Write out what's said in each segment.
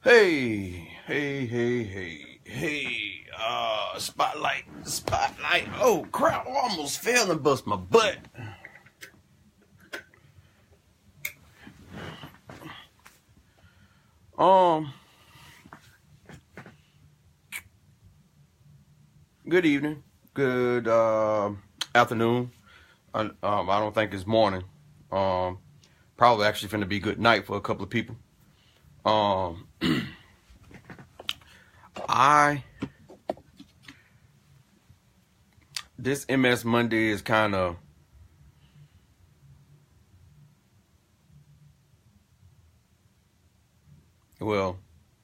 Hey, spotlight. Oh crap, I almost fell and bust my butt. Good evening, good afternoon. I don't think it's morning. Probably actually finna be good night for a couple of people. This MS Monday is kind of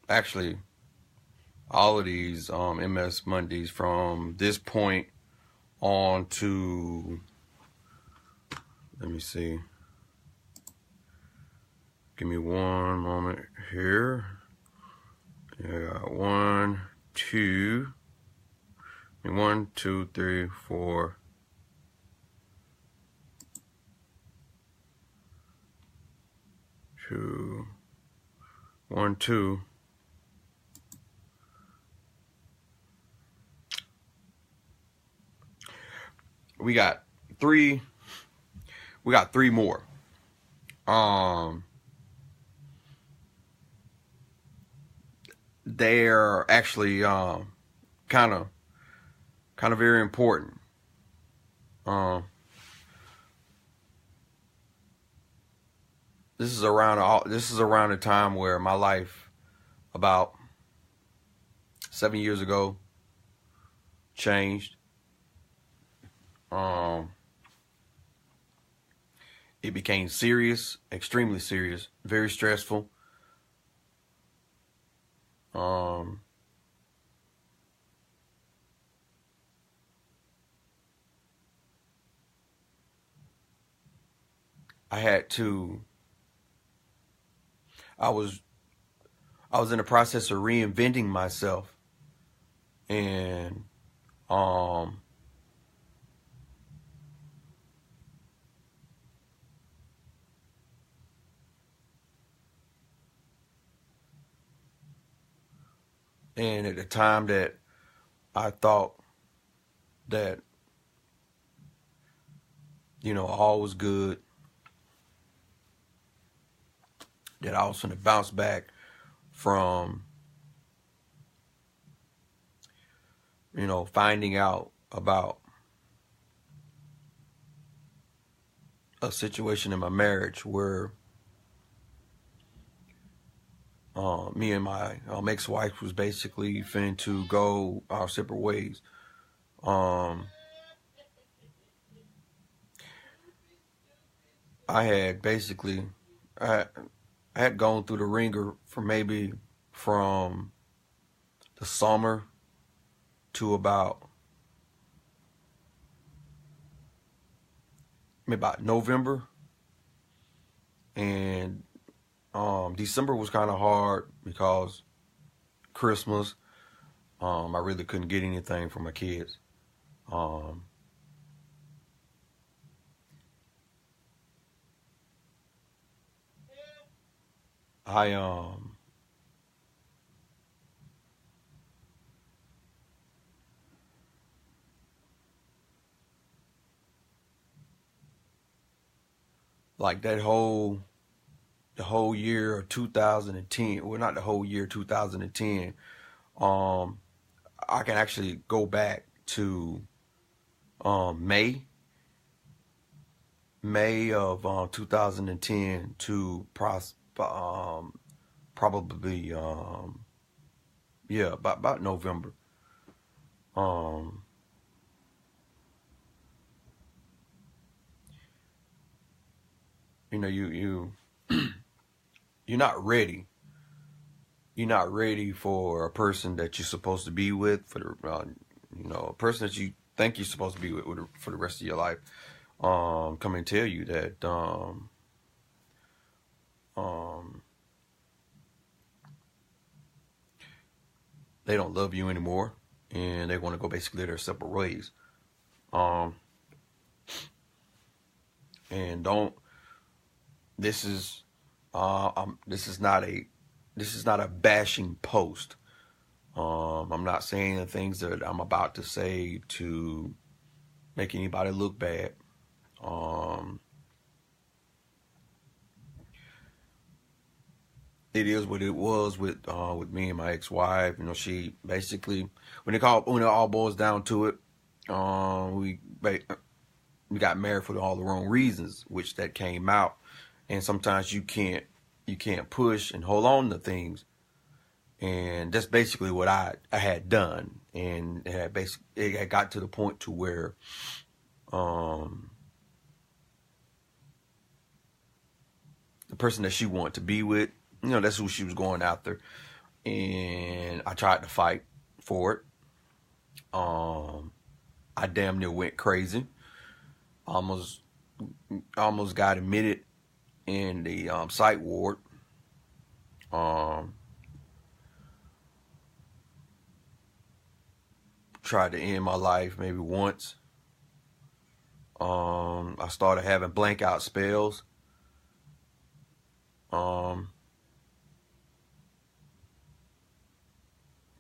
actually all of these MS Mondays from this point on to, let me see, give me one moment here. Yeah, 1, 2, 1, 2, 3, 4, 2, 1, 2. We got three more. They're actually kind of very important. This is around the time where my life, about 7 years ago, changed. It became serious, extremely serious, very stressful. I was in the process of reinventing myself, and and at the time that I thought that, all was good, that I was going to bounce back from, finding out about a situation in my marriage where me and my ex-wife was basically finna to go our separate ways. I had gone through the ringer from the summer to about November, and December was kind of hard because Christmas. I really couldn't get anything for my kids. Like the whole year of 2010, well, not the whole year 2010. I can actually go back to May of 2010 to probably about November. You're not ready. You're not ready for a person that you're supposed to be with, for the a person that you think you're supposed to be with for the rest of your life. Come and tell you that they don't love you anymore, and they want to go basically their separate ways. And this is This is not a bashing post. I'm not saying the things that I'm about to say to make anybody look bad. It is what it was with me and my ex-wife. You know, she basically, when it all boils down to it, we got married for all the wrong reasons, which that came out. And sometimes you can't push and hold on to things, and that's basically what I had done. And it had got to the point to where the person that she wanted to be with, you know, that's who she was going after. And I tried to fight for it. I damn near went crazy. Almost got admitted in the psych ward. Tried to end my life maybe once. I started having blank out spells.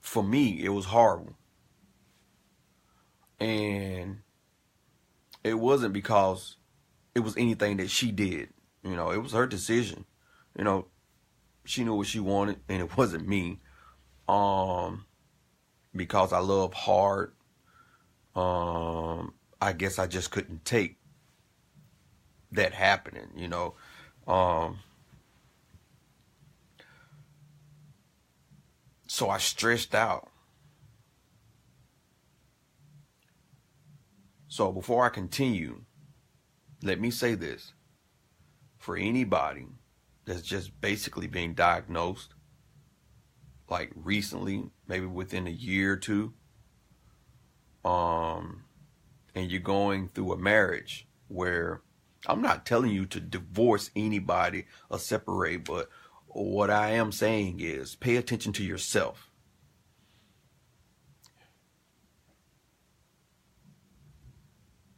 For me, it was horrible. And it wasn't because it was anything that she did. You know, it was her decision. You know, she knew what she wanted, and it wasn't me. Because I love hard, I guess I just couldn't take that happening, you know. So I stressed out. So before I continue, let me say this. For anybody that's just basically being diagnosed, like recently, maybe within a year or two, and you're going through a marriage where, I'm not telling you to divorce anybody or separate, but what I am saying is pay attention to yourself.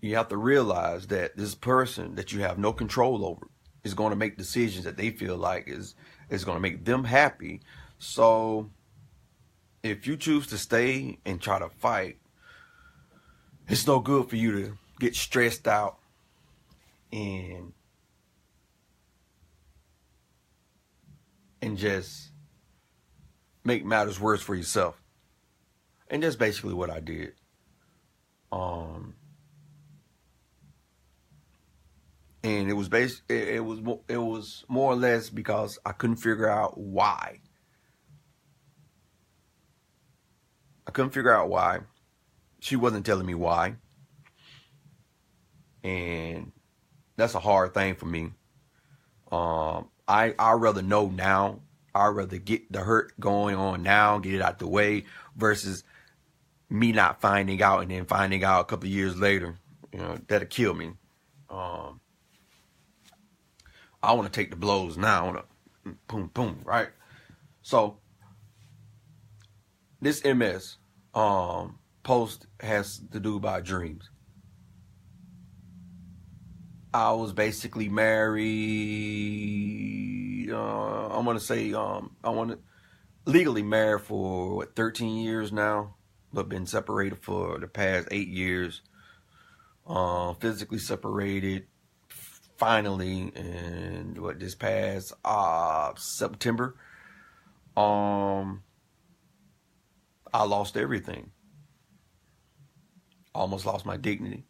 You have to realize that this person that you have no control over is going to make decisions that they feel like is going to make them happy. So if you choose to stay and try to fight, it's no good for you to get stressed out and just make matters worse for yourself. And that's basically what I did. And it was more or less because I couldn't figure out why. I couldn't figure out why. She wasn't telling me why. And that's a hard thing for me. I'd rather know now. I'd rather get the hurt going on now, get it out the way, versus me not finding out and then finding out a couple of years later. You know, that'll kill me. I want to take the blows now. I want to boom, boom, right? So this MS post has to do about dreams. I was basically married. I want to say legally married for 13 years now, but been separated for the past 8 years. Physically separated finally in this past September. I lost everything. Almost lost my dignity.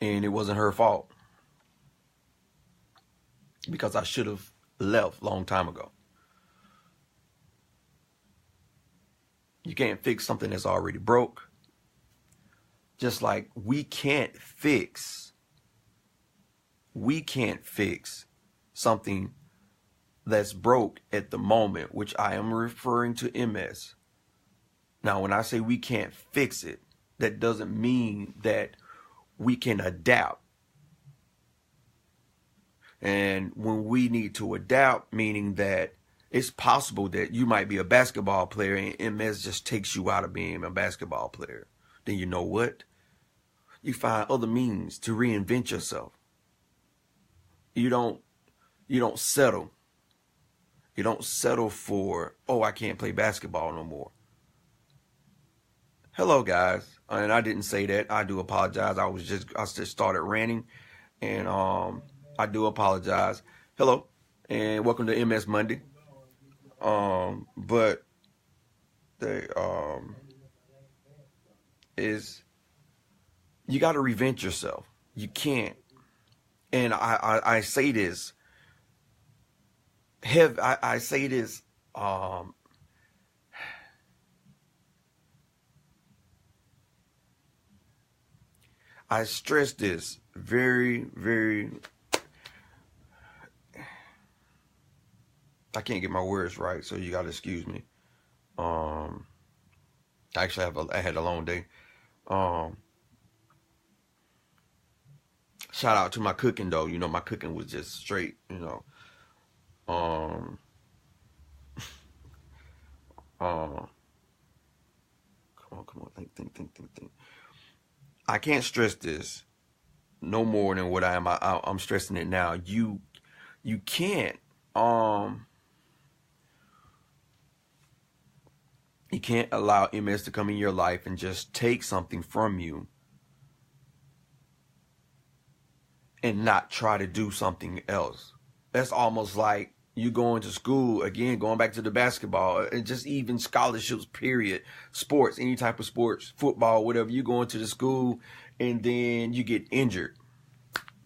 And it wasn't her fault, because I should have left a long time ago. You can't fix something that's already broke. Just like we can't fix something that's broke at the moment, which I am referring to MS. Now, when I say we can't fix it, that doesn't mean that we can adapt. And when we need to adapt, meaning that it's possible that you might be a basketball player and MS just takes you out of being a basketball player. Then you know what? You find other means to reinvent yourself. You don't You don't settle. You don't settle for, oh, I can't play basketball no more. Hello, guys. And I didn't say that. I do apologize. I just started ranting, and I do apologize. Hello, and welcome to MS Monday. But they is you got to reinvent yourself. You can't. And I say this. I say this. I stress this very, very. I can't get my words right, so you gotta excuse me. Actually, I had a long day. Shout out to my cooking though. You know, my cooking was just straight. You know. Come on. Think. I can't stress this no more than what I'm stressing it now. You can't you can't allow MS to come in your life and just take something from you and not try to do something else. That's almost like you going to school, again, going back to the basketball, and just even scholarships, period, sports, any type of sports, football, whatever. You go into the school and then you get injured.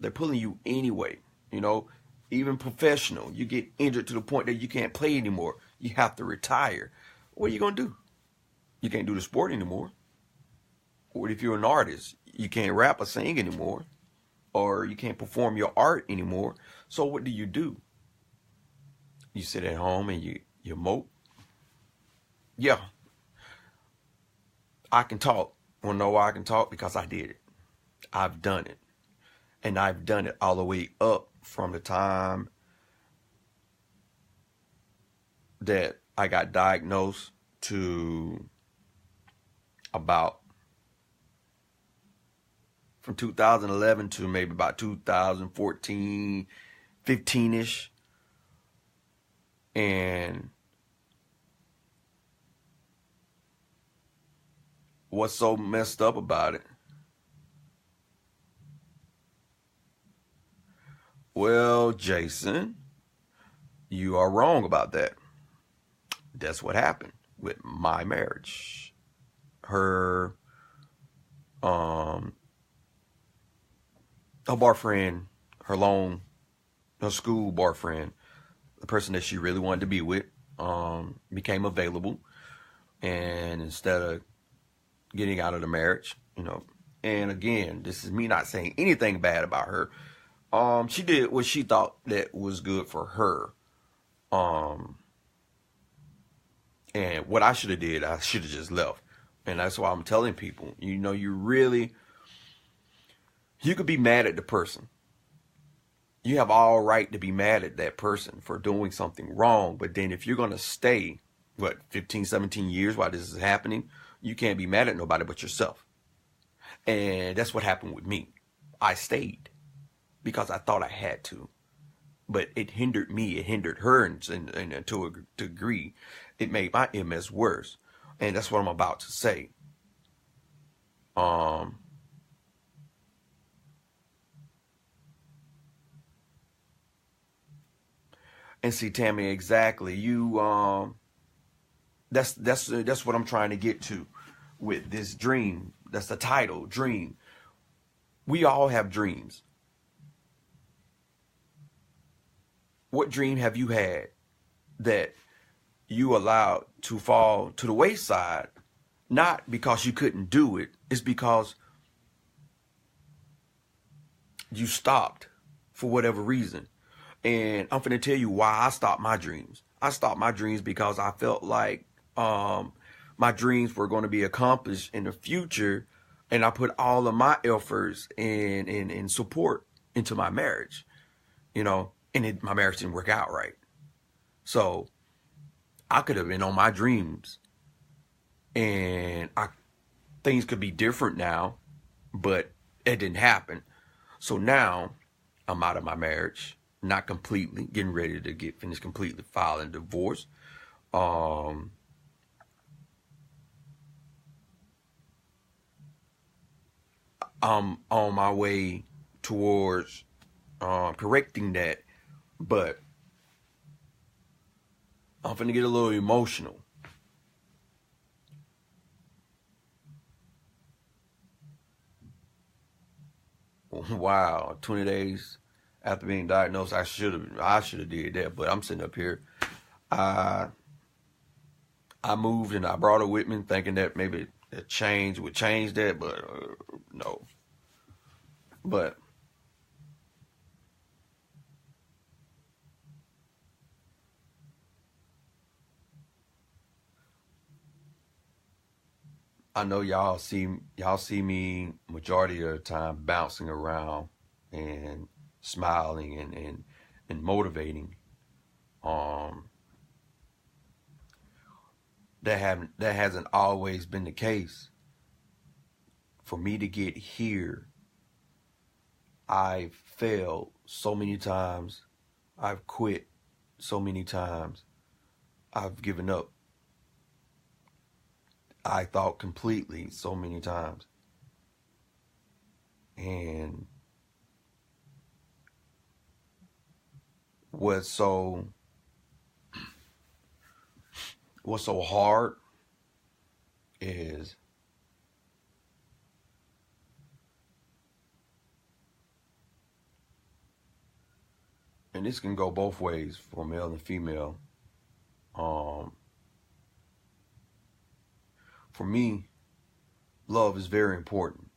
They're pulling you anyway, you know, even professional. You get injured to the point that you can't play anymore. You have to retire. What are you going to do? You can't do the sport anymore. What if you're an artist? You can't rap or sing anymore, or you can't perform your art anymore. So what do? You sit at home and you mope. Yeah, I can talk. Want to know why I can talk? Because I did it. I've done it. And I've done it all the way up from the time that I got diagnosed to about from 2011 to maybe about 2014, 15-ish. And what's so messed up about it? Well, Jason, you are wrong about that. That's what happened with my marriage. Her boyfriend, her school boyfriend, the person that she really wanted to be with, became available. And instead of getting out of the marriage, you know, and again, this is me not saying anything bad about her. She did what she thought that was good for her. And what I should have did, I should have just left. And that's why I'm telling people, you know, you could be mad at the person. You have all right to be mad at that person for doing something wrong. But then if you're going to stay, 15, 17 years while this is happening, you can't be mad at nobody but yourself. And that's what happened with me. I stayed because I thought I had to. But it hindered me. It hindered her, and to a degree, it made my MS worse. And that's what I'm about to say. And see, Tammy, exactly. That's what I'm trying to get to with this dream. That's the title, dream. We all have dreams. What dream have you had that you allowed to fall to the wayside? Not because you couldn't do it. It's because you stopped for whatever reason. And I'm finna tell you why I stopped my dreams. I stopped my dreams because I felt like my dreams were going to be accomplished in the future, and I put all of my efforts and support into my marriage, you know, and my marriage didn't work out right. So I could have been on my dreams, and things could be different now, but it didn't happen. So now I'm out of my marriage. not completely, getting ready to get finished completely filing divorce. I'm on my way towards correcting that, but I'm finna get a little emotional. Wow, 20 days after being diagnosed, I should have did that, but I'm sitting up here. I moved and I brought her with me, thinking that maybe a change would change that, but no. But I know y'all see me majority of the time bouncing around and smiling and motivating. That hasn't always been the case. For me to get here, I've failed so many times. I've quit so many times. I've given up. I thought completely so many times. And what's so hard is and this can go both ways for male and female. For me, love is very important.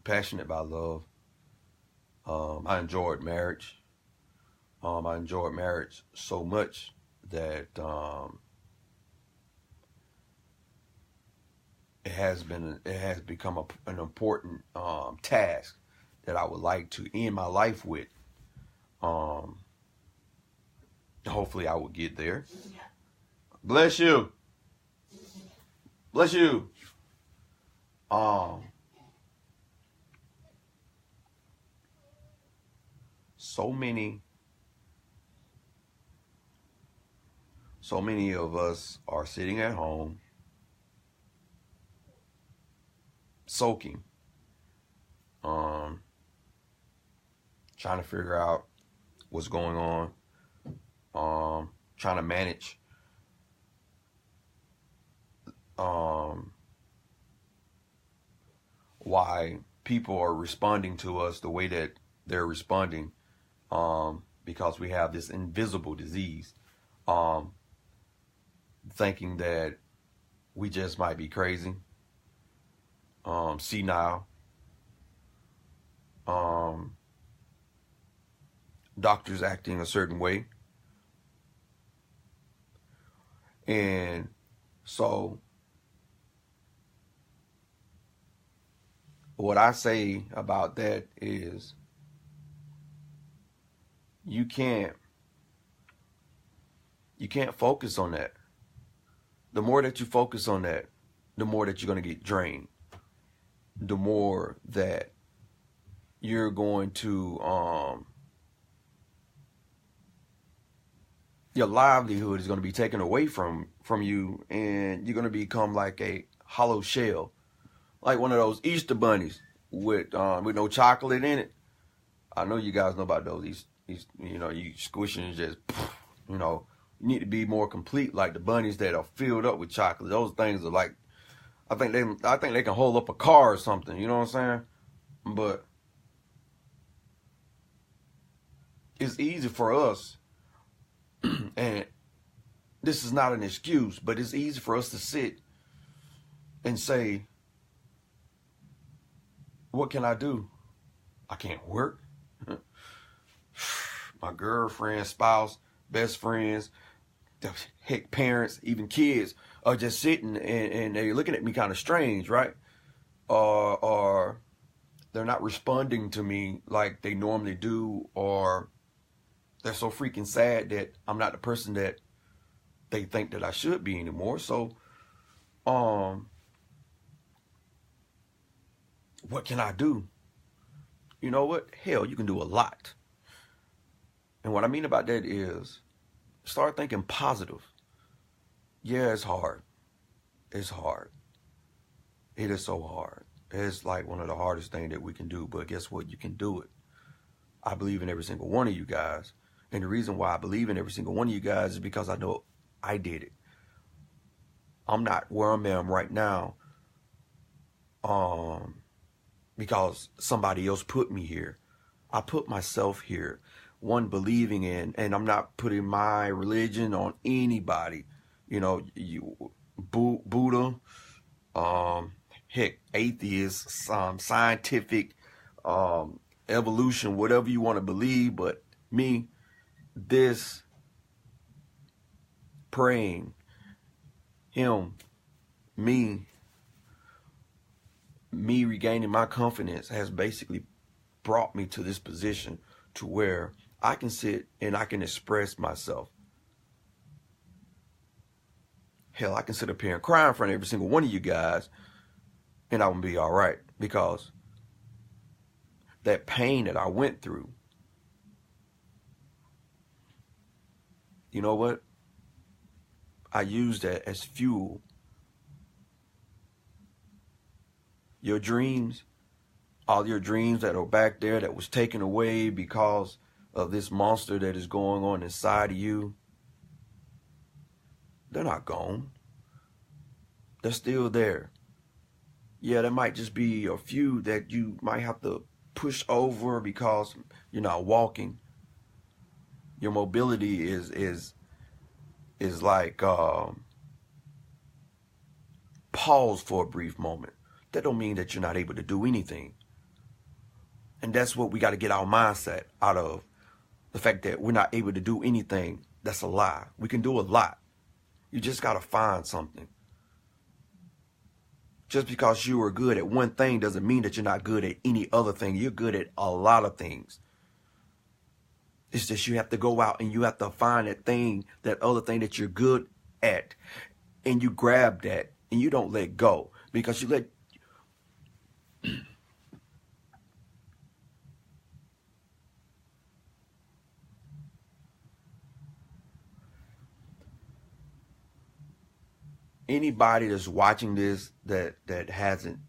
Passionate about love. I enjoyed marriage. I enjoyed marriage so much that it has become an important task that I would like to end my life with. Hopefully, I will get there. Bless you. Bless you. So many of us are sitting at home, soaking, trying to figure out what's going on, trying to manage why people are responding to us the way that they're responding, because we have this invisible disease, thinking that we just might be crazy, senile, doctors acting a certain way. And so what I say about that is you can't focus on that. The more that you focus on that, the more that you're going to get drained. The more that you're going to your livelihood is going to be taken away from you, and you're going to become like a hollow shell, like one of those Easter bunnies with no chocolate in it. I know you guys know about those. These you squish and just, you need to be more complete, like the bunnies that are filled up with chocolate. Those things are like, I think they can hold up a car or something. You know what I'm saying? But it's easy for us, and this is not an excuse, but it's easy for us to sit and say, what can I do? I can't work. My girlfriend, spouse, best friends, heck, parents, even kids are just sitting and they're looking at me kind of strange, right? Or they're not responding to me like they normally do, or they're so freaking sad that I'm not the person that they think that I should be anymore. So, what can I do? You know what? Hell, you can do a lot. And what I mean about that is start thinking positive. Yeah, it's hard. It's hard. It is so hard. It's like one of the hardest things that we can do, but guess what? You can do it. I believe in every single one of you guys. And the reason why I believe in every single one of you guys is because I know I did it. I'm not where I am right now because somebody else put me here. I put myself here. One, believing in, and I'm not putting my religion on anybody. You know, Buddha, heck, atheists, scientific, evolution, whatever you want to believe. But me, this, praying, him, me regaining my confidence has basically brought me to this position to where I can sit and I can express myself. Hell, I can sit up here and cry in front of every single one of you guys and I will be all right, because that pain that I went through, you know what? I use that as fuel. Your dreams, all your dreams that are back there that was taken away because of this monster that is going on inside of you, they're not gone. They're still there. Yeah, there might just be a few that you might have to push over because you're not walking. Your mobility is like pause for a brief moment. That don't mean that you're not able to do anything. And that's what we got to get our mindset out of. The fact that we're not able to do anything, that's a lie. We can do a lot. You just got to find something. Just because you are good at one thing doesn't mean that you're not good at any other thing. You're good at a lot of things. It's just you have to go out and you have to find that thing, that other thing that you're good at. And you grab that and you don't let go. Because you let... Anybody that's watching this that hasn't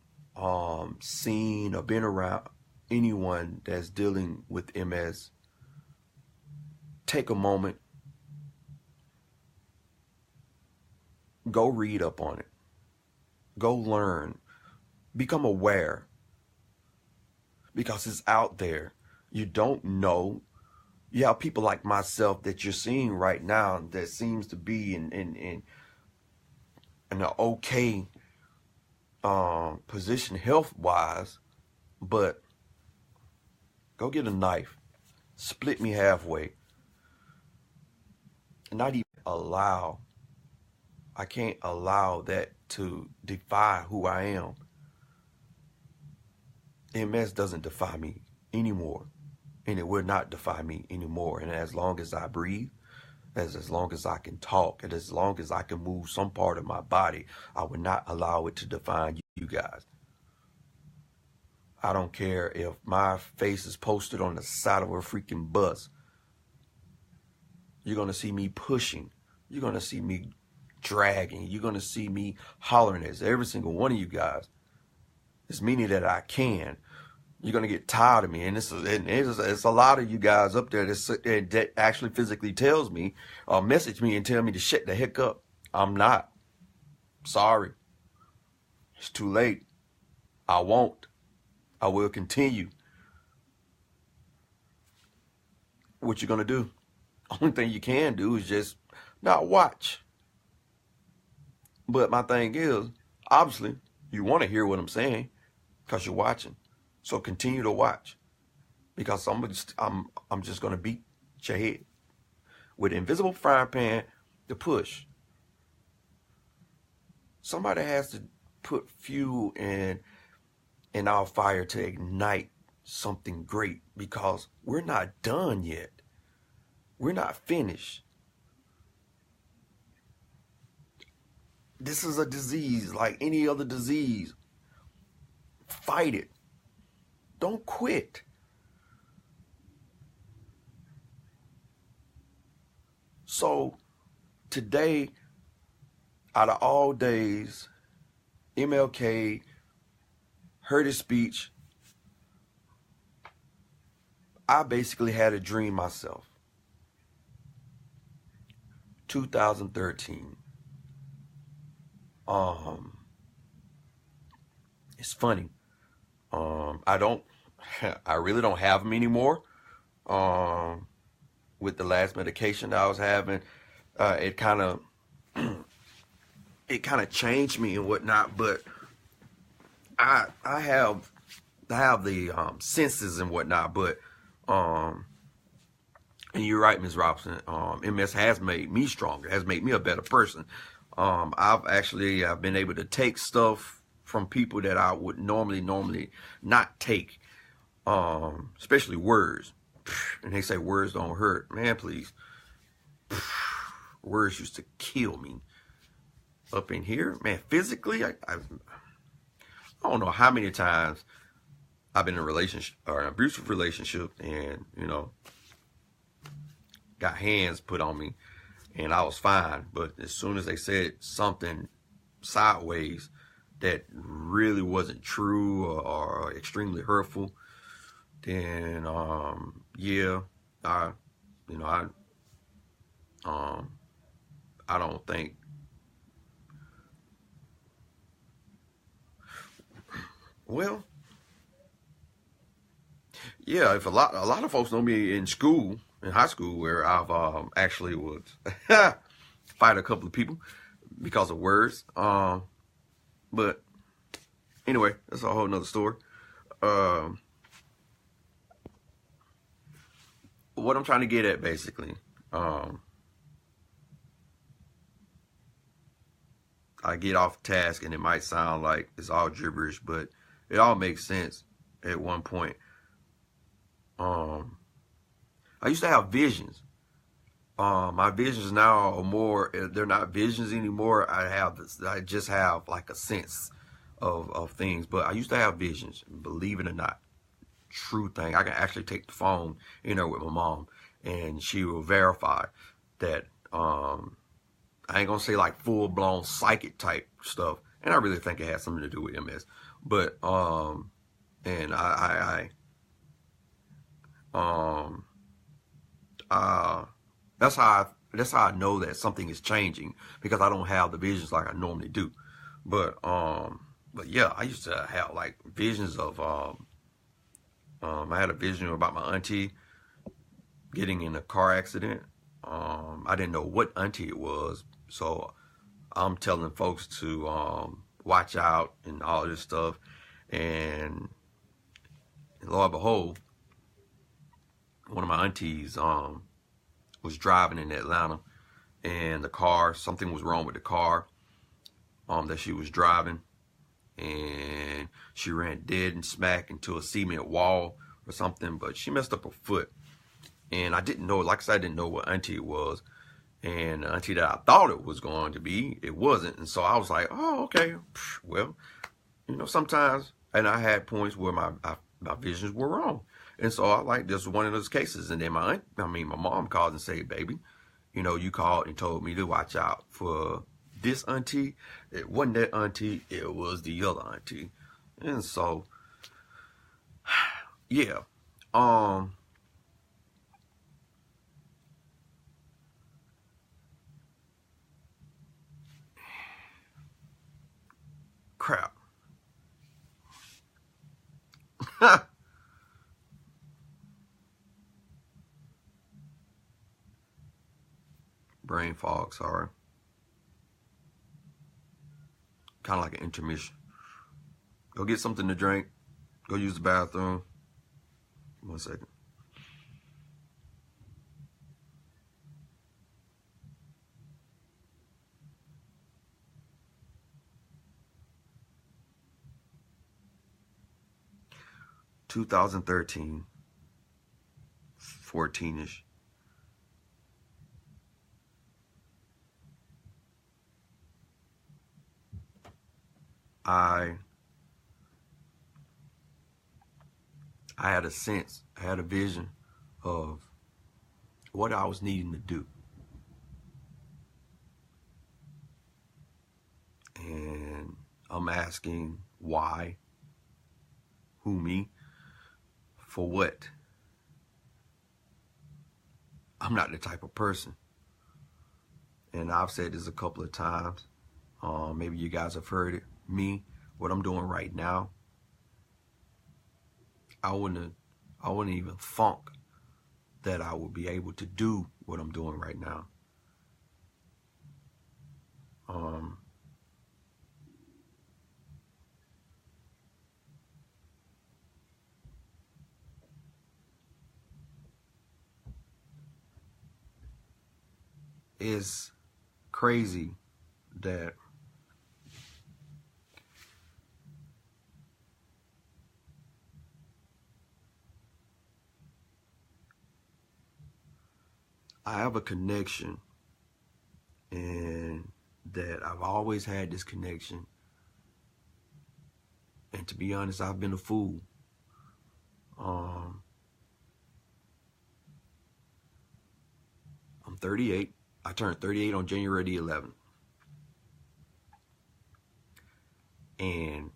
seen or been around anyone that's dealing with MS, take a moment, go read up on it, go learn, become aware, because it's out there. You don't know. You have people like myself that you're seeing right now that seems to be in an okay position health-wise, but go get a knife, split me halfway, and not even allow. I can't allow that to defy who I am. MS doesn't defy me anymore, and it will not defy me anymore. And as long as I breathe, as long as I can talk, and as long as I can move some part of my body, I will not allow it to define you guys. I don't care if my face is posted on the side of a freaking bus. You're going to see me pushing. You're going to see me dragging. You're going to see me hollering at every single one of you guys. It's meaning that I can. You're going to get tired of me. And it's a lot of you guys up there that actually physically tells me or message me and tell me to shut the heck up. I'm not. Sorry. It's too late. I won't. I will continue. What you going to do? Only thing you can do is just not watch. But my thing is, obviously, you want to hear what I'm saying because you're watching. So continue to watch, because I'm just going to beat your head with an invisible frying pan to push. Somebody has to put fuel in our fire to ignite something great, because we're not done yet. We're not finished. This is a disease like any other disease. Fight it. Don't quit. So today, out of all days, MLK heard his speech. I basically had a dream myself. 2013. It's funny. I really don't have them anymore. With the last medication that I was having, it kind of changed me and whatnot. But I have the senses and whatnot. But and you're right, Ms. Robinson. MS has made me stronger. Has made me a better person. I've been able to take stuff from people that I would normally not take. Especially words. And they say words don't hurt. Man, please. Words used to kill me. Up in here, man, physically, I don't know how many times I've been in a relationship or an abusive relationship and, got hands put on me and I was fine. But as soon as they said something sideways that really wasn't true or extremely hurtful, then yeah, I don't think. Well, yeah, if a lot of folks know me in high school, where I've actually would fight a couple of people because of words. But anyway, that's a whole nother story. What I'm trying to get at, basically, I get off task and it might sound like it's all gibberish, but it all makes sense at one point. I used to have visions. My visions now are more, they're not visions anymore. I just have like a sense of things, but I used to have visions, believe it or not. True thing. I can actually take the phone in there with my mom and she will verify that. I ain't gonna say like full-blown psychic type stuff, and I really think it has something to do with MS, but and that's how I know that something is changing, because I don't have the visions like I normally do. But yeah, I used to have like visions of I had a vision about my auntie getting in a car accident. I didn't know what auntie it was, so I'm telling folks to watch out and all this stuff. And lo and behold, one of my aunties was driving in Atlanta, and something was wrong with the car that she was driving, and she ran dead and smack into a cement wall or something, but she messed up her foot. And I didn't know, like I said, I didn't know what auntie it was. And the auntie that I thought it was going to be, it wasn't. And so I was like, oh, okay, well, sometimes, and I had points where my visions were wrong. And so I like, this was one of those cases. And then my mom called and said, baby, you called and told me to watch out for this auntie. It wasn't that auntie, it was the other auntie. And so, yeah, crap. Brain fog, sorry. Kind of like an intermission. Go get something to drink. Go use the bathroom. 1 second. (2013) 14ish. I had a sense, I had a vision of what I was needing to do. And I'm asking why? Who, me? For what? I'm not the type of person. And I've said this a couple of times. Maybe you guys have heard it. Me, what I'm doing right now, I wouldn't even thunk that I would be able to do what I'm doing right now. It's crazy that I have a connection, and that I've always had this connection. And to be honest, I've been a fool. I'm 38. I turned 38 on January the 11th. And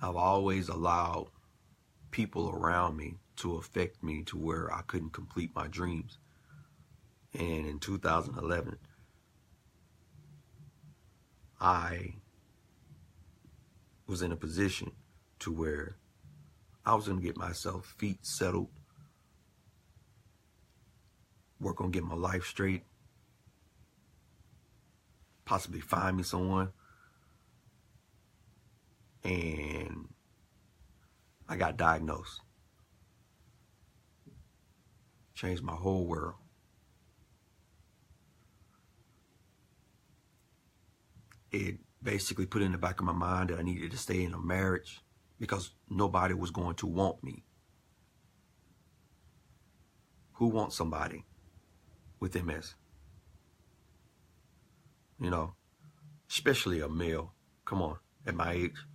I've always allowed people around me to affect me to where I couldn't complete my dreams. And in 2011, I was in a position to where I was going to get myself feet settled, work on getting my life straight, possibly find me someone. And I got diagnosed. Changed my whole world. It basically put in the back of my mind that I needed to stay in a marriage because nobody was going to want me. Who wants somebody with MS? You know, especially a male. Come on, at my age.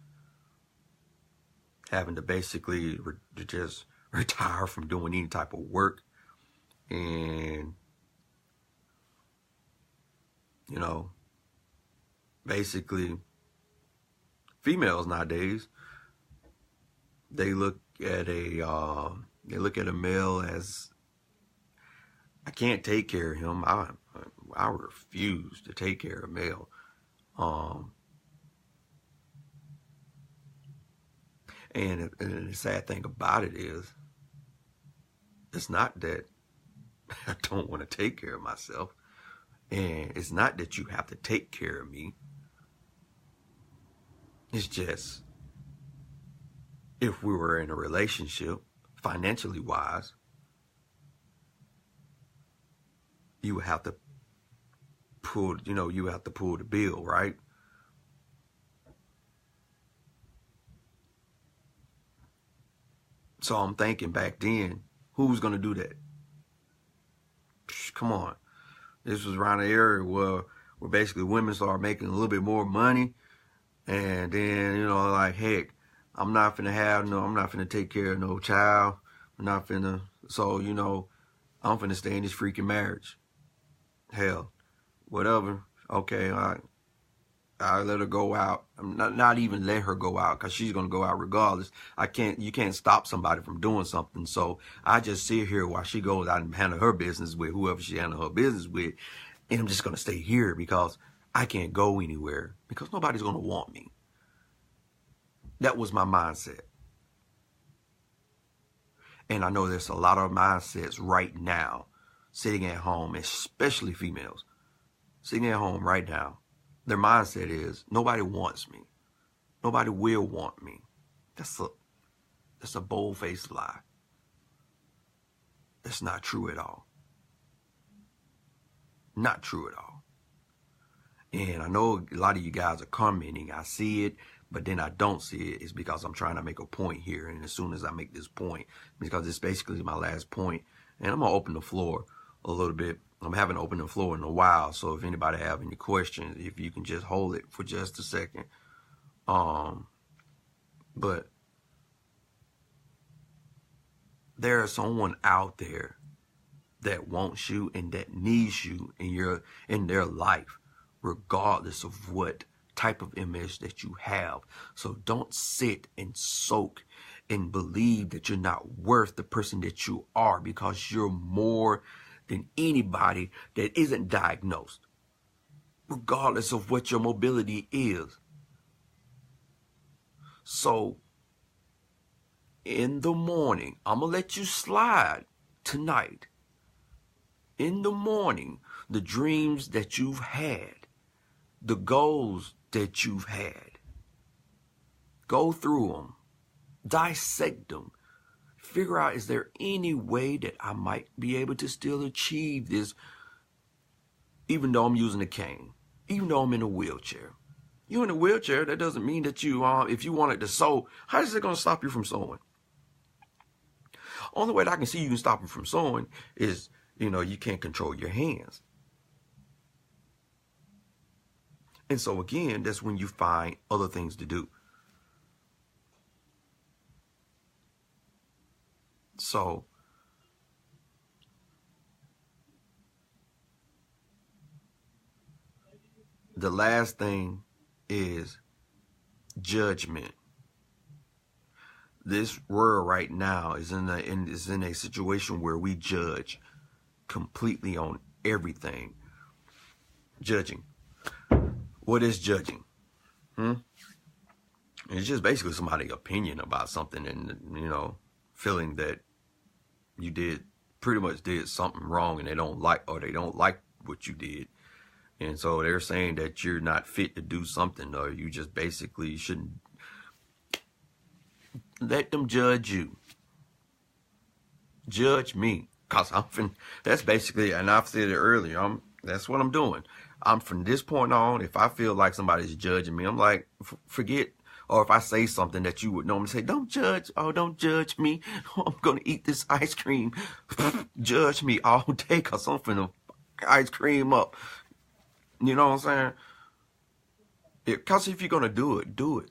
Having to basically just retire from doing any type of work. And, you know, basically, females nowadays, they look at a male as, I can't take care of him. I refuse to take care of a male. And the sad thing about it is, it's not that I don't want to take care of myself. And it's not that you have to take care of me. It's just, if we were in a relationship, financially wise, you would have to pull, you have to pull the bill, right? So I'm thinking back then, who's going to do that? Come on. This was around the area where basically women started making a little bit more money. And then, like, heck, I'm not finna take care of no child. I'm not finna, so, I'm finna stay in this freaking marriage. Hell, whatever. Okay, I let her go out. I'm not even let her go out, because she's going to go out regardless. You can't stop somebody from doing something. So I just sit here while she goes out and handle her business with whoever she handle her business with. And I'm just going to stay here because I can't go anywhere because nobody's going to want me. That was my mindset. And I know there's a lot of mindsets right now sitting at home, especially females, sitting at home right now. Their mindset is, nobody wants me. Nobody will want me. That's a bold-faced lie. That's not true at all. Not true at all. And I know a lot of you guys are commenting. I see it, but then I don't see it. It's because I'm trying to make a point here. And as soon as I make this point, because it's basically my last point, and I'm going to open the floor a little bit. I haven't opened the floor in a while, so if anybody have any questions, if you can just hold it for just a second. But there is someone out there that wants you and that needs you in their life regardless of what type of MS that you have. So don't sit and soak and believe that you're not worth the person that you are, because you're more than anybody that isn't diagnosed, regardless of what your mobility is. So in the morning, I'm going to let you slide tonight. In the morning, the dreams that you've had, the goals that you've had, go through them, dissect them, figure out, is there any way that I might be able to still achieve this, even though I'm using a cane, even though I'm in a wheelchair. You're in a wheelchair, that doesn't mean that you, if you wanted to sew, how is it going to stop you from sewing? Only way that I can see you can stop you from sewing is, you can't control your hands. And so again, that's when you find other things to do. So the last thing is judgment. This world right now is in a situation where we judge completely on everything. Judging. What is judging? It's just basically somebody's opinion about something, and feeling that you pretty much did something wrong, and they don't like what you did. And so they're saying that you're not fit to do something, or you just basically shouldn't. Let them judge you. Judge me. Because that's basically, and I've said it earlier, that's what I'm doing. From this point on, if I feel like somebody's judging me, I'm like, forget. Or if I say something that you would normally say, don't judge. Oh, don't judge me. I'm going to eat this ice cream. Judge me all day because I'm finna ice cream up. You know what I'm saying? Because if you're going to do it, do it.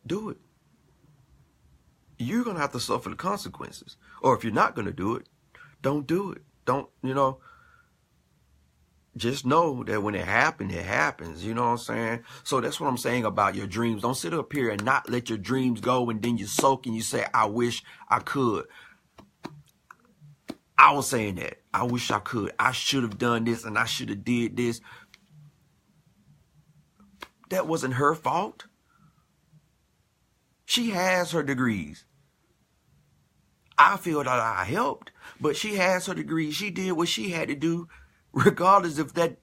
Do it. You're going to have to suffer the consequences. Or if you're not going to do it, don't do it. Don't, just know that when it happens, it happens. You know what I'm saying? So that's what I'm saying about your dreams. Don't sit up here and not let your dreams go, and then you soak and you say, I wish I could. I was saying that. I wish I could. I should have done this and I should have did this. That wasn't her fault. She has her degrees. I feel that I helped, but she has her degrees. She did what she had to do, regardless if that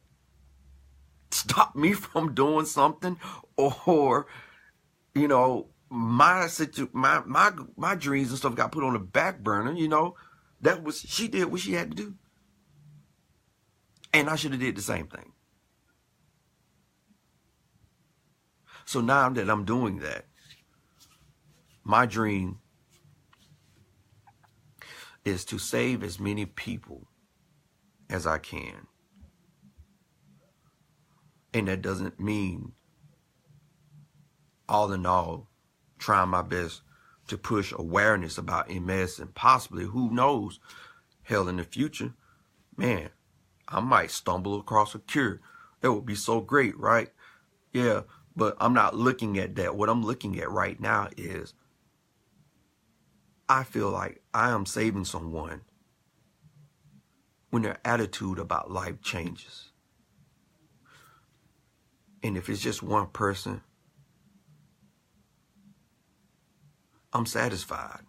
stopped me from doing something, or, my dreams and stuff got put on the back burner. She did what she had to do, and I should have did the same thing. So now that I'm doing that, my dream is to save as many people as I can. And that doesn't mean, all in all, trying my best to push awareness about MS, and possibly, who knows, hell, in the future, man, I might stumble across a cure. That would be so great, right? Yeah, but I'm not looking at that. What I'm looking at right now is, I feel like I am saving someone when their attitude about life changes. And if it's just one person, I'm satisfied.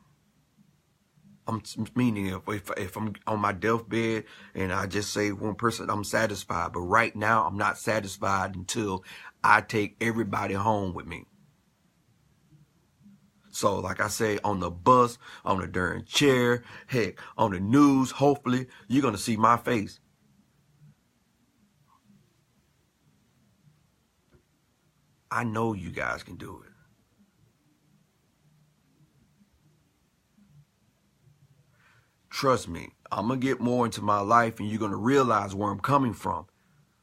Meaning if I'm on my deathbed and I just say one person, I'm satisfied. But right now, I'm not satisfied until I take everybody home with me. So like I say, on the bus, on the darn chair, heck, on the news, hopefully, you're going to see my face. I know you guys can do it. Trust me, I'm going to get more into my life and you're going to realize where I'm coming from.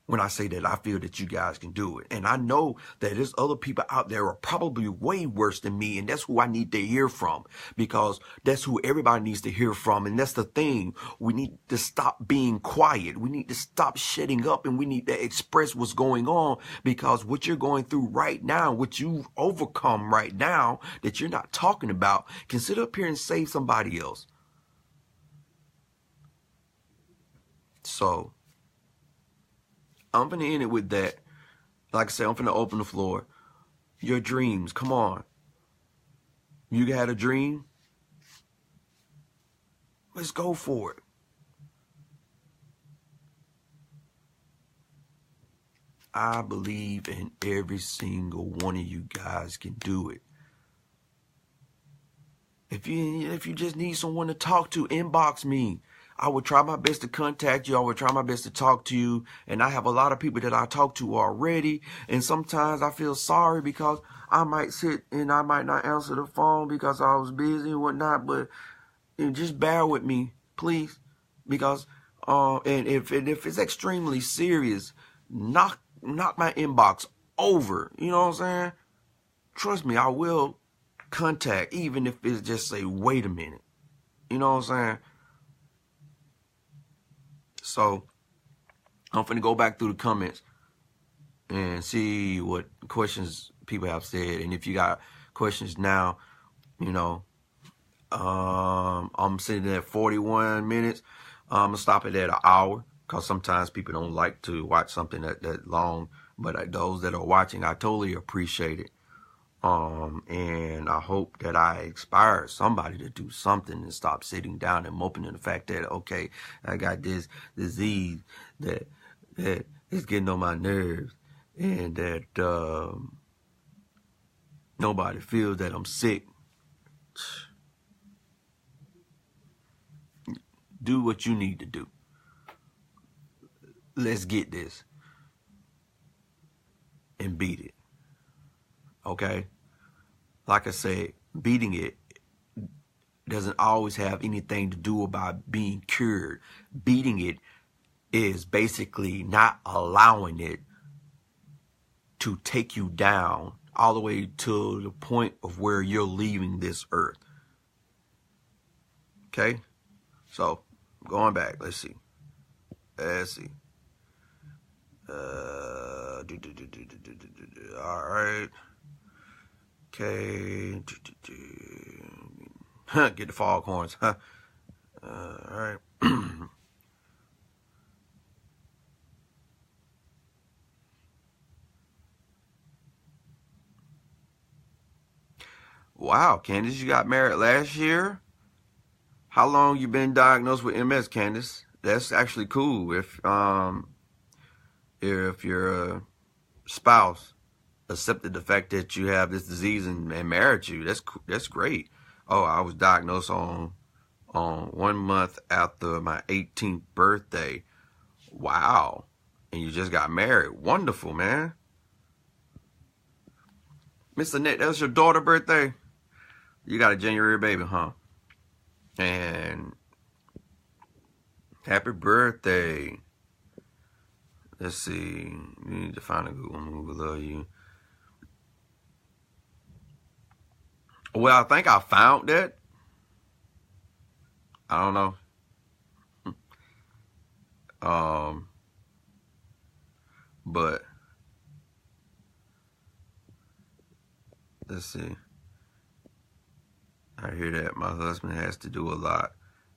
when I say that I feel that you guys can do it. And I know that there's other people out there who are probably way worse than me, and that's who I need to hear from, because that's who everybody needs to hear from. And that's the thing. We need to stop being quiet. We need to stop shutting up, and we need to express what's going on, because what you're going through right now, what you've overcome right now that you're not talking about, can sit up here and save somebody else. So I'm going to end it with that. Like I said, I'm going to open the floor. Your dreams, come on. You had a dream? Let's go for it. I believe in every single one of you guys can do it. If you just need someone to talk to, inbox me. I will try my best to contact you. I will try my best to talk to you. And I have a lot of people that I talk to already. And sometimes I feel sorry because I might sit and I might not answer the phone because I was busy and whatnot. But just bear with me, please. Because and if it's extremely serious, knock my inbox over. You know what I'm saying? Trust me, I will contact, even if it's just say, wait a minute. You know what I'm saying? So I'm finna go back through the comments and see what questions people have said. And if you got questions now, you know, I'm sitting at 41 minutes. I'm gonna stop it at an hour, because sometimes people don't like to watch something that long. But those that are watching, I totally appreciate it. And I hope that I inspire somebody to do something and stop sitting down and moping in the fact that, okay, I got this disease that is getting on my nerves, and that nobody feels that I'm sick. Do what you need to do. Let's get this and beat it. Okay? Like I said, beating it doesn't always have anything to do about being cured. Beating it is basically not allowing it to take you down all the way to the point of where you're leaving this earth. Okay? So, going back, let's see. All right. Okay. Get the foghorns. All right. Wow, Candace, you got married last year? How long you been diagnosed with MS, Candace? That's actually cool. If your spouse accepted the fact that you have this disease and married you, that's great. Oh, I was diagnosed on 1 month after my 18th birthday. Wow. And you just got married. Wonderful, man. Miss Annette, that was your daughter's birthday? You got a January baby, huh? And happy birthday. Let's see. You need to find a good one who will love you. Well, I think I found that. I don't know. But let's see. I hear that my husband has to do a lot.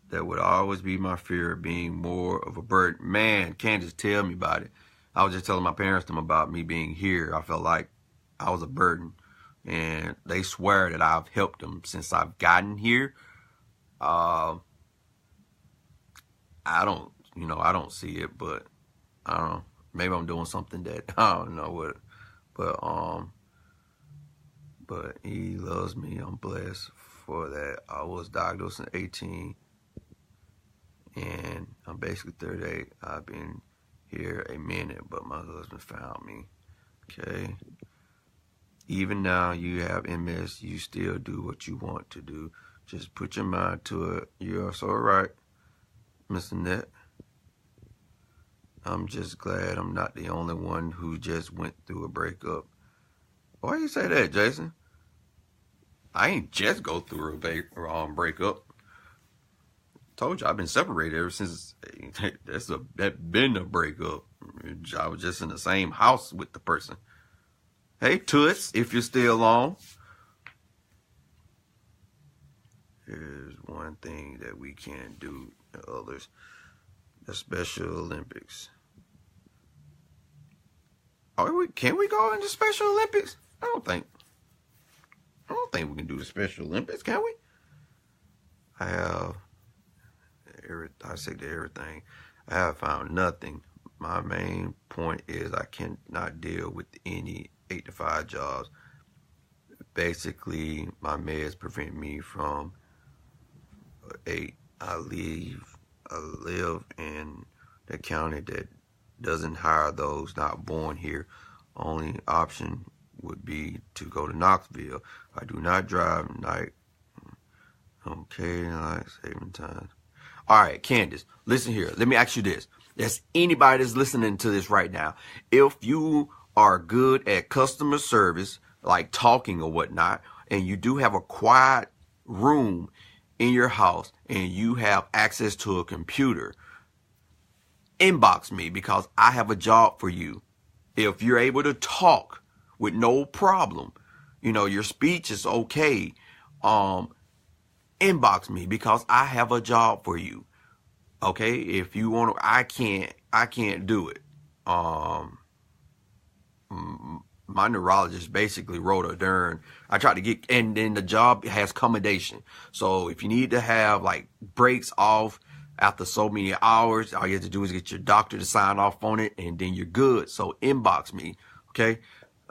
That would always be my fear of being more of a burden. Man, Candace, tell me about it. I was just telling my parents about me being here. I felt like I was a burden. And they swear that I've helped them since I've gotten here. I don't see it, but I don't know. Maybe I'm doing something that I don't know what. But he loves me. I'm blessed for that. I was diagnosed in 18, and I'm basically 38. I've been here a minute, but my husband found me. Okay. Even now you have MS, you still do what you want to do. Just put your mind to it. You're so right, Miss Annette. I'm just glad I'm not the only one who just went through a breakup. Why you say that, Jason? I ain't just go through a breakup. Told you I've been separated ever since. That's been a breakup. I was just in the same house with the person. Hey, Toots, if you're still on. Here's one thing that we can't do to others. The Special Olympics. Can we go into Special Olympics? I don't think we can do the Special Olympics, can we? I say to everything. I have found nothing. My main point is I cannot deal with any 8-to-5 jobs. Basically, my meds prevent me from 8. I live in the county that doesn't hire those not born here. Only option would be to go to Knoxville. I do not drive night. Okay, like saving time. All right, Candace, listen here. Let me ask you this. There's anybody that's listening to this right now. If you are good at customer service, like talking or whatnot, and you do have a quiet room in your house and you have access to a computer, inbox me because I have a job for you. If you're able to talk with no problem, your speech is okay, inbox me because I have a job for you. Okay, if you want to, I can't do it. My neurologist basically wrote I tried to get, and then the job has accommodation. So if you need to have like breaks off after so many hours, all you have to do is get your doctor to sign off on it, and then you're good. So inbox me, okay?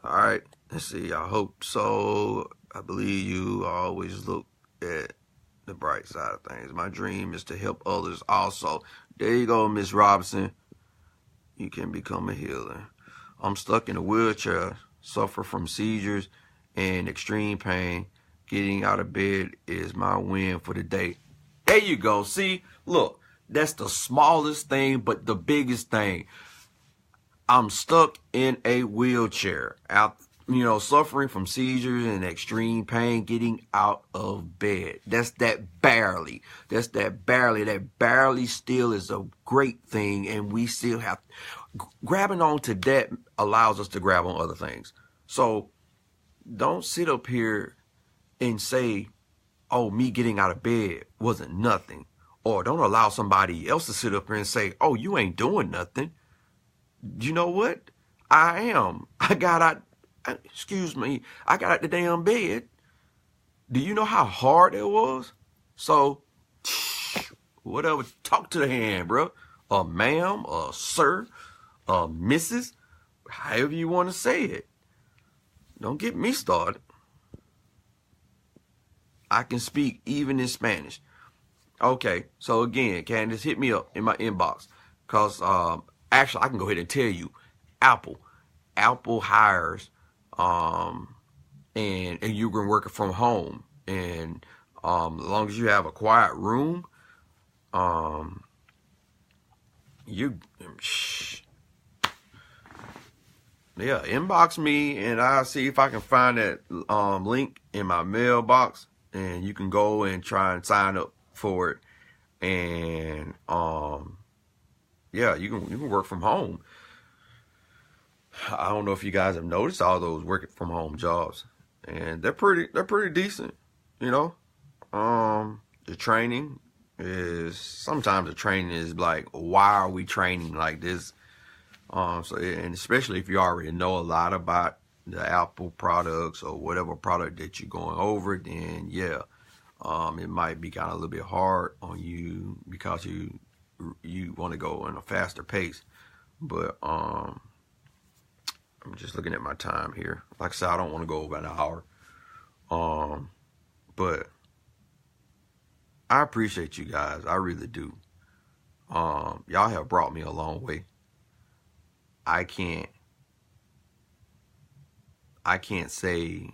All right, let's see. I hope so. I believe you always look at the bright side of things. My dream is to help others also. There you go, Miss Robinson. You can become a healer. I'm stuck in a wheelchair, suffer from seizures and extreme pain. Getting out of bed is my win for the day. There you go. See, look, that's the smallest thing, but the biggest thing. I'm stuck in a wheelchair, suffering from seizures and extreme pain, getting out of bed. That's that barely. That barely still is a great thing, and we still have grabbing on to that allows us to grab on other things. So don't sit up here and say, oh, me getting out of bed wasn't nothing. Or don't allow somebody else to sit up here and say, oh, you ain't doing nothing. You know what? I am. I got out the damn bed. Do you know how hard it was? So, whatever, talk to the hand, bro. A ma'am, a sir, a missus, however you want to say it. Don't get me started. I can speak even in Spanish. Okay, so again, Candace, hit me up in my inbox. Because, actually, I can go ahead and tell you, Apple hires, and you can work it from home. And as long as you have a quiet room, inbox me and I'll see if I can find that link in my mailbox, and you can go and try and sign up for it. And you can work from home. I don't know if you guys have noticed all those working from home jobs, and they're pretty decent, The training sometimes like, why are we training like this? And especially if you already know a lot about the Apple products or whatever product that you're going over, then it might be kind of a little bit hard on you because you want to go in a faster pace. But I'm just looking at my time here. Like I said, I don't want to go over an hour. But I appreciate you guys. I really do. Y'all have brought me a long way. I can't say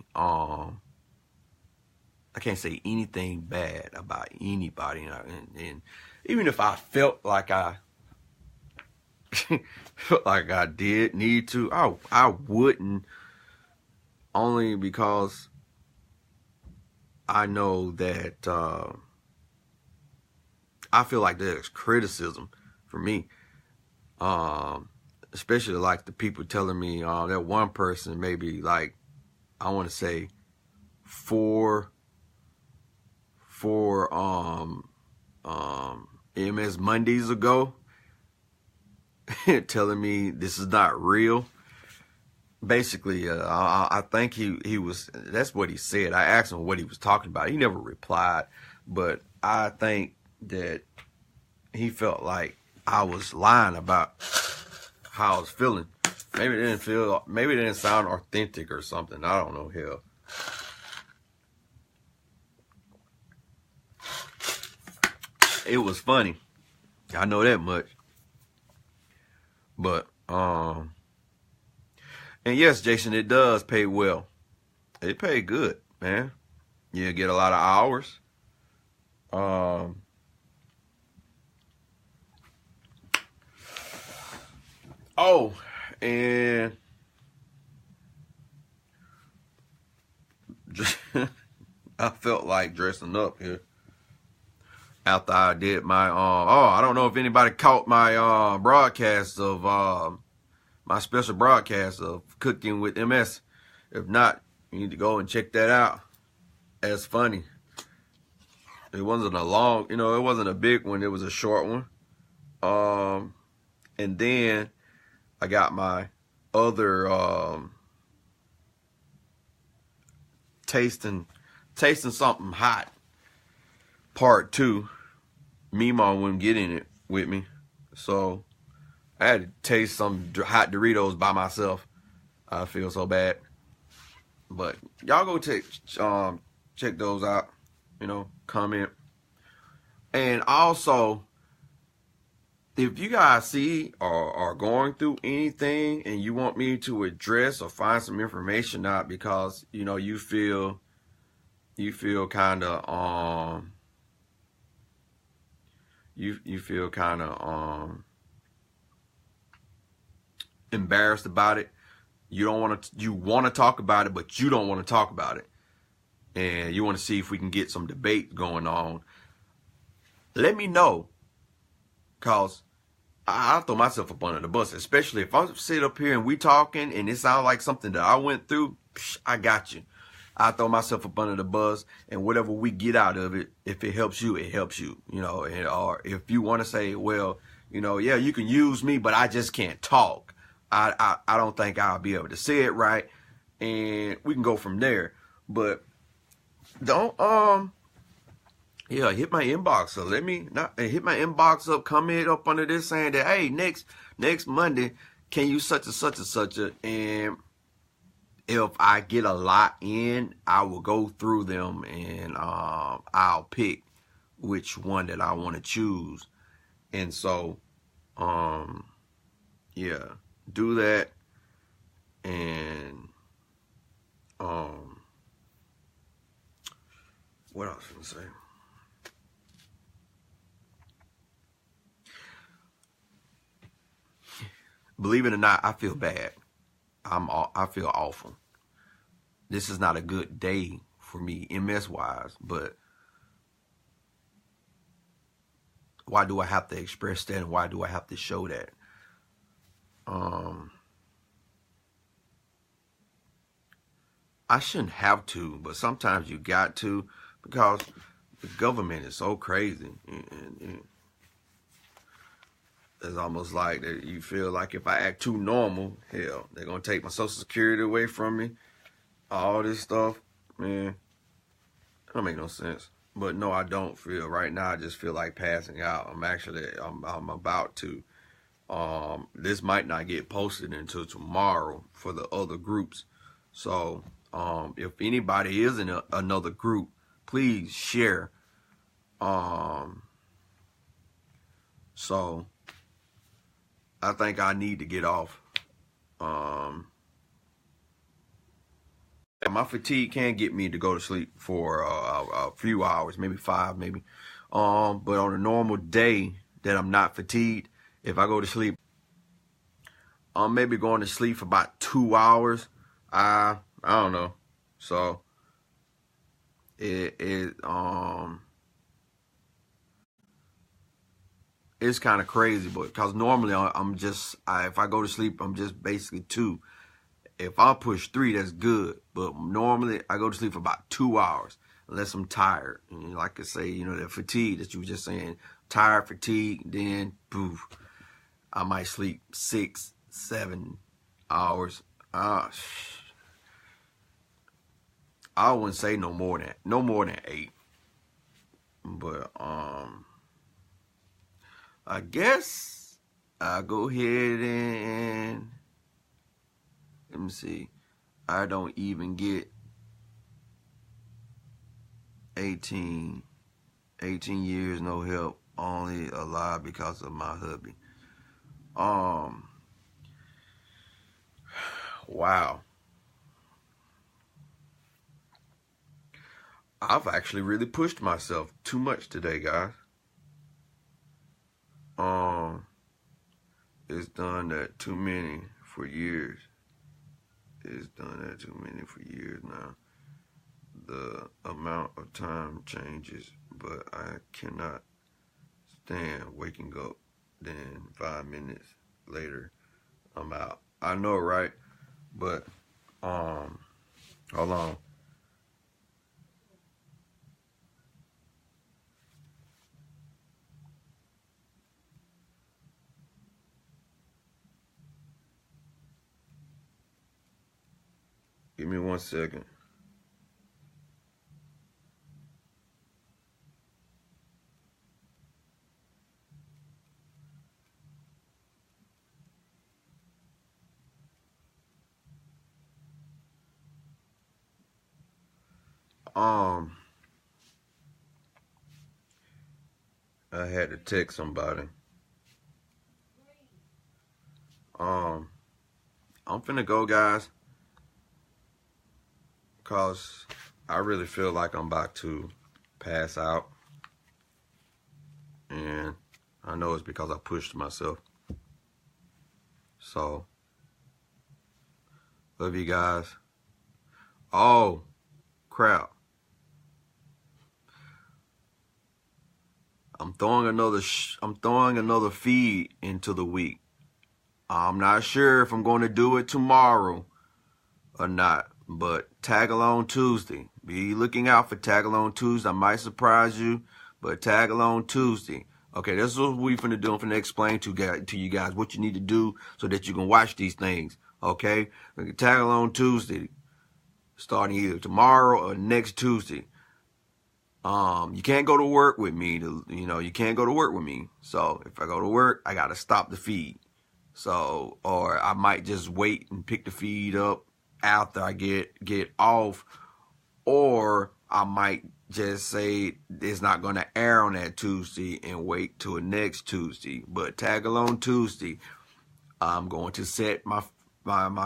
anything bad about anybody, and even if I felt like I like I did need to. I wouldn't, only because I know that I feel like there's criticism for me, especially like the people telling me that one person maybe like, I want to say four MS Mondays ago telling me this is not real. Basically, I think he was, that's what he said. I asked him what he was talking about. He never replied, but I think that he felt like I was lying about how I was feeling. Maybe it didn't sound authentic or something. I don't know, hell. It was funny. I know that much. But, and yes, Jason, it does pay well. It paid good, man. You get a lot of hours. Oh, and I felt like dressing up here after I did my I don't know if anybody caught my broadcast of my special broadcast of Cooking with MS. If not, you need to go and check that out. It's funny. It wasn't a long, it wasn't a big one. It was a short one. And then I got my other tasting something hot part 2. Mima wouldn't get in it with me, so I had to taste some hot Doritos by myself. I feel so bad, but y'all go check those out. Comment, and also, if you guys see or are going through anything and you want me to address or find some information out because you feel kind of you feel kind of embarrassed about it. You want to talk about it, but you don't want to talk about it, and you want to see if we can get some debate going on. Let me know, cause I'll throw myself up under the bus, especially if I sit up here and we talking and it sounds like something that I went through. I got you. I throw myself up under the bus, and whatever we get out of it, if it helps you, it helps you. Or if you want to say, well, yeah, you can use me, but I just can't talk. I don't think I'll be able to say it right, and we can go from there. But don't hit my inbox up. Hit my inbox up, comment up under this saying that, hey, next Monday, can you such and such and such a, and if I get a lot in, I will go through them and I'll pick which one that I want to choose. And so, yeah, do that. And what else was I gonna say? Believe it or not, I feel bad. I feel awful. This is not a good day for me, MS wise, but why do I have to express that, and why do I have to show that? I shouldn't have to, but sometimes you got to, because the government is so crazy, and it's almost like that you feel like if I act too normal, hell, they're gonna take my Social Security away from me. All this stuff, man, it don't make no sense. But no, I don't feel right now. I just feel like passing out. I'm about to. This might not get posted until tomorrow for the other groups. So, if anybody is in another group, please share. So I think I need to get off. My fatigue can get me to go to sleep for a few hours, maybe 5, maybe. But on a normal day that I'm not fatigued, if I go to sleep I'm maybe going to sleep for about 2 hours. I don't know. So it's kind of crazy, but because normally if I go to sleep, I'm just basically 2. If I push 3, that's good. But normally I go to sleep for about 2 hours, unless I'm tired. And like I say, you know, that fatigue that you were just saying, tired, fatigue, then poof, I might sleep 6, 7 hours. I wouldn't say no more than 8. But I guess I'll go ahead and let me see. I don't even get 18 years, no help, only alive because of my hubby. Wow. I've actually really pushed myself too much today, guys. It's done that too many for years. It's done that too many for years now. The amount of time changes, but I cannot stand waking up. Then 5 minutes later, I'm out. I know, right? But hold on. Give me 1 second. I had to text somebody. I'm finna go, guys, cause I really feel like I'm about to pass out, and I know it's because I pushed myself. So, love you guys. Oh, crap. I'm throwing another feed into the week. I'm not sure if I'm going to do it tomorrow or not, but Tag Along Tuesday. Be looking out for Tag Along Tuesday. I might surprise you, but Tag Along Tuesday. Okay, this is what we're finna do. I'm finna explain to you guys what you need to do so that you can watch these things. Okay, Tag Along Tuesday, starting either tomorrow or next Tuesday. You can't go to work with me. You can't go to work with me. So if I go to work, I gotta stop the feed. So, or I might just wait and pick the feed up after I get off, or I might just say it's not gonna air on that Tuesday and wait till the next Tuesday. But Tag Along Tuesday, I'm going to set my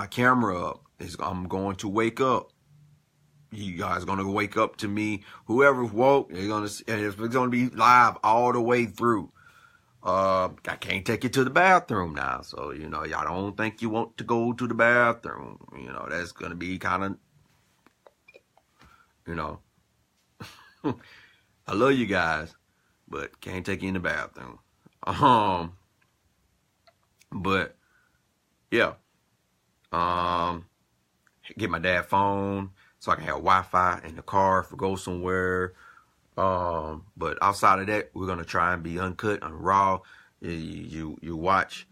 camera up. I'm going to wake up. You guys are gonna wake up to me. Whoever woke, and it's gonna be live all the way through. I can't take you to the bathroom now, so y'all don't think you want to go to the bathroom. That's gonna be kind of, I love you guys, but can't take you in the bathroom. But yeah, get my dad's phone so I can have Wi-Fi in the car if we go somewhere. But outside of that, we're gonna try and be uncut and raw. You watch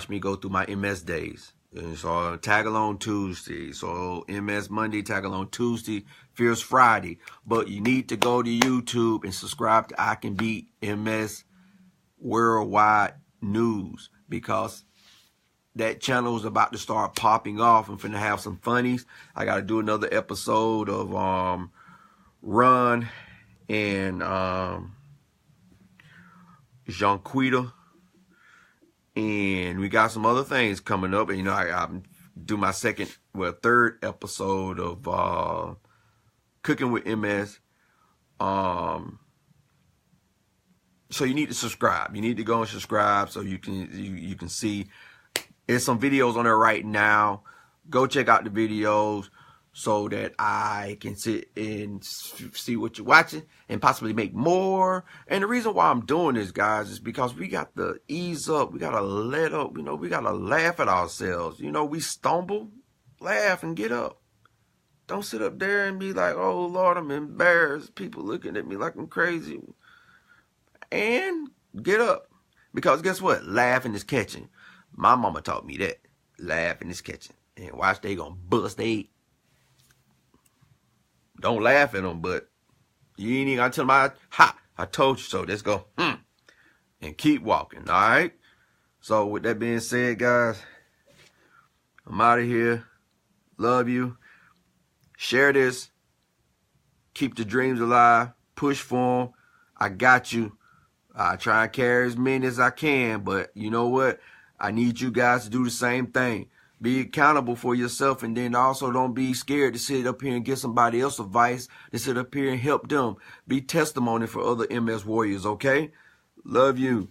me go through my MS days. And so Tag Along Tuesday, so MS Monday, Tag Along Tuesday, Fierce Friday. But you need to go to YouTube and subscribe to ICanBeatMs Worldwide News, because that channel is about to start popping off. I'm finna have some funnies. I gotta do another episode of Run and Jean-Quita, and we got some other things coming up. And I do my third episode of Cooking with MS. So you need to subscribe. You need to go and subscribe so you can see There's some videos on there right now. Go check out the videos so that I can sit and see what you're watching and possibly make more. And the reason why I'm doing this, guys, is because we got to ease up. We got to let up. You know, we got to laugh at ourselves. You know, we stumble, laugh, and get up. Don't sit up there and be like, oh, Lord, I'm embarrassed. People looking at me like I'm crazy. And get up. Because guess what? Laughing is catching. My mama taught me that. Laughing is catching. And watch, they gonna bust they. Don't laugh at them, but you ain't even gotta tell them, ha, I told you so. Let's go. And keep walking, all right? So with that being said, guys, I'm out of here. Love you. Share this. Keep the dreams alive. Push for them. I got you. I try and carry as many as I can, but you know what? I need you guys to do the same thing. Be accountable for yourself, and then also don't be scared to sit up here and get somebody else advice, to sit up here and help them. Be testimony for other MS warriors, okay? Love you.